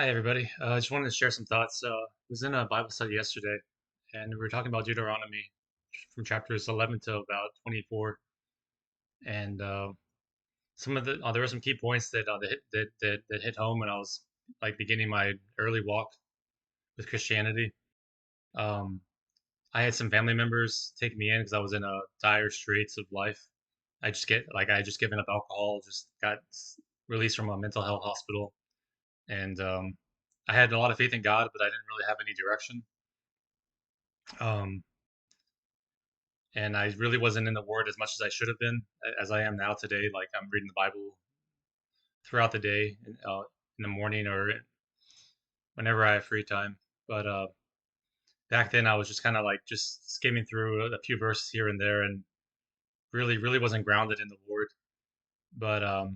Hi, everybody. I just wanted to share some thoughts. I was in a Bible study yesterday, and we were talking about Deuteronomy from chapters 11 to about 24. And some of the there were some key points that hit home when I was like beginning my early walk with Christianity. Um, I had some family members take me in because I was in a dire straits of life. I had just given up alcohol, just got released from a mental health hospital, and I had a lot of faith in God, but I didn't really have any direction. Um, and I really wasn't in the Word as much as I should have been, as I am now today. Like I'm reading the Bible throughout the day, in the morning or whenever I have free time. But back then, I was just kind of like just skimming through a few verses here and there, and really wasn't grounded in the Word. But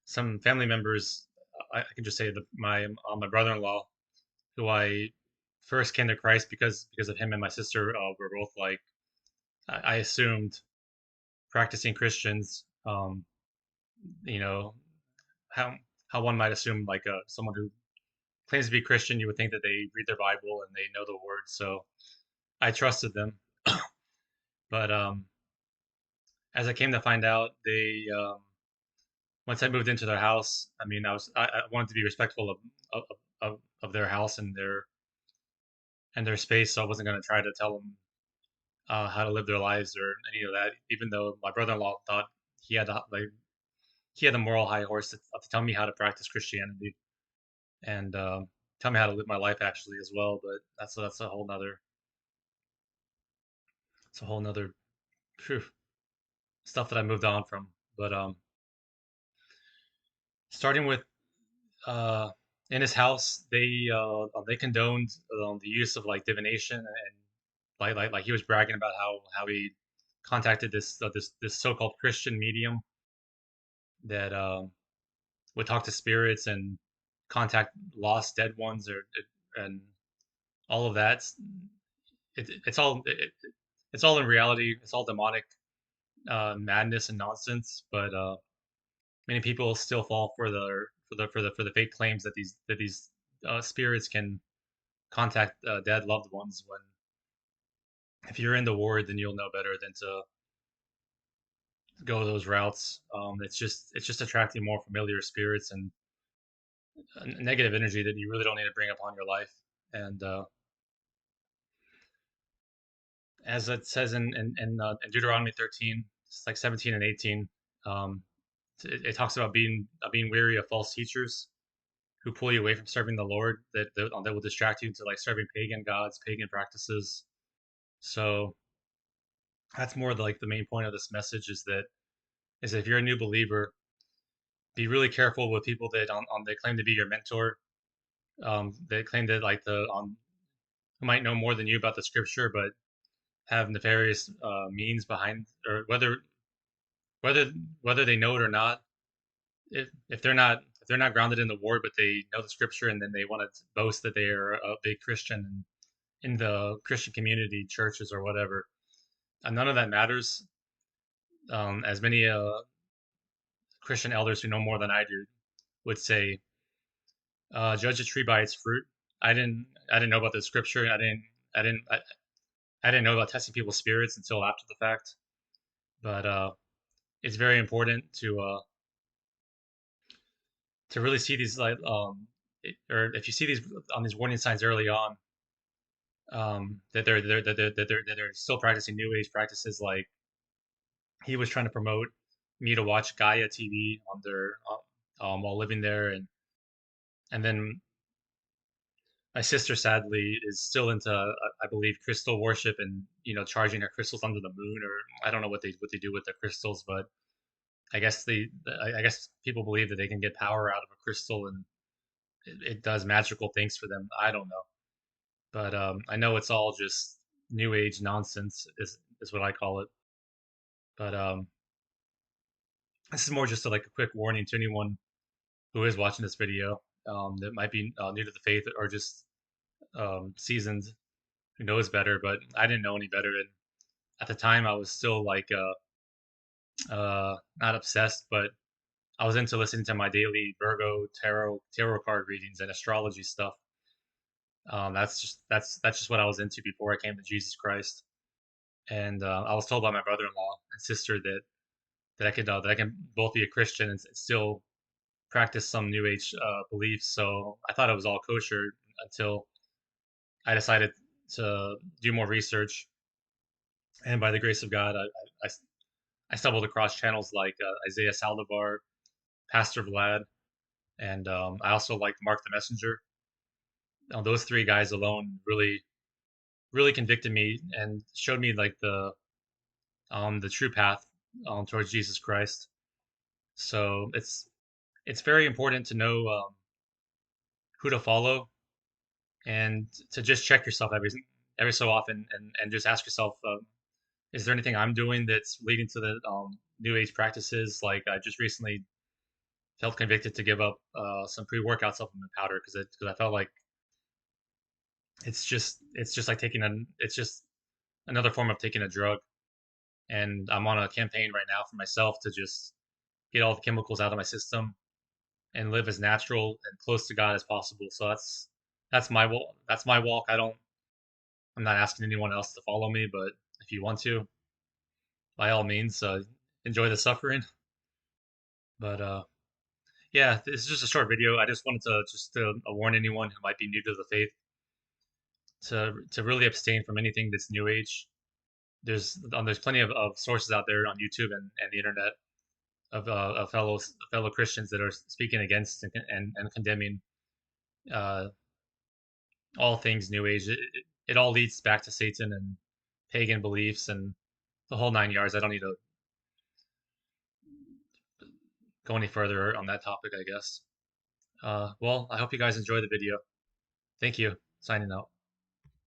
some family members, I can just say that my brother-in-law, who I first came to Christ because of him and my sister were both like I assumed practicing Christians. You know how how one might assume like someone who claims to be Christian, you would think that they read their Bible and they know the word. So I trusted them, but as I came to find out, they once I moved into their house, I mean, I wanted to be respectful of their house and their space, so I wasn't going to try to tell them how to live their lives or any of that. Even though my brother-in-law thought he had he had the moral high horse to tell me how to practice Christianity and tell me how to live my life actually as well. But that's a whole nother it's a whole nother phew, stuff that I moved on from. But starting with uh, in his house, they condoned the use of like divination and like he was bragging about how he contacted this so-called Christian medium that would talk to spirits and contact lost dead ones and all of that. It's all in reality. It's all demonic madness and nonsense. But many people still fall for the fake claims that these spirits can contact dead loved ones. When if you're in the ward, then you'll know better than to go those routes. It's just attracting more familiar spirits and negative energy that you really don't need to bring upon your life. And as it says in Deuteronomy 13, it's like 17 and 18. Um, it talks about being weary of false teachers who pull you away from serving the Lord, that will distract you to like serving pagan gods, pagan practices. So that's more like the main point of this message is that if you're a new believer, be really careful with people that on they claim to be your mentor. They claim that like the who might know more than you about the scripture, but have nefarious means behind, or whether whether they know it or not. If they're not grounded in the word, but they know the scripture, and then they want to boast that they are a big Christian in the Christian community, churches or whatever. And none of that matters. As many Christian elders who know more than I do would say, judge a tree by its fruit. I didn't know about the scripture. I didn't I didn't know about testing people's spirits until after the fact. But it's very important to really see these or if you see these on these warning signs early on, that they're still practicing new age practices. Like he was trying to promote me to watch Gaia TV on their while living there, and then my sister sadly is still into I believe crystal worship and charging her crystals under the moon, or I don't know what they do with the crystals, but I guess people believe that they can get power out of a crystal and it does magical things for them. I don't know, but I know it's all just new age nonsense is what I call it. But this is more just like a quick warning to anyone who is watching this video, that might be new to the faith or just seasoned, who knows better. But I didn't know any better, and at the time I was still like not obsessed, but I was into listening to my daily Virgo tarot card readings and astrology stuff. That's just what I was into before I came to Jesus Christ. And I was told by my brother-in-law and sister that I can both be a Christian and still practice some New Age beliefs. So I thought it was all kosher until I decided to do more research. And by the grace of God, I, I stumbled across channels like Isaiah Saldivar, Pastor Vlad, and I also like Mark the Messenger. Those three guys alone really convicted me and showed me like the true path towards Jesus Christ. So it's very important to know who to follow and to just check yourself every so often and just ask yourself, is there anything I'm doing that's leading to the new age practices? Like I just recently felt convicted to give up some pre-workout supplement powder because I felt like it's just like taking it's just another form of taking a drug. And I'm on a campaign right now for myself to just get all the chemicals out of my system and live as natural and close to God as possible. So that's my walk. That's my walk. I'm not asking anyone else to follow me, but if you want to, by all means, enjoy the suffering. But yeah, this is just a short video. I just wanted to warn anyone who might be new to the faith to really abstain from anything that's new age. There's plenty of sources out there on YouTube and the internet of fellow Christians that are speaking against and condemning uh, all things New Age. It all leads back to Satan and pagan beliefs and the whole nine yards. I don't need to go any further on that topic, I guess. Well, I hope you guys enjoy the video. Thank you. Signing out.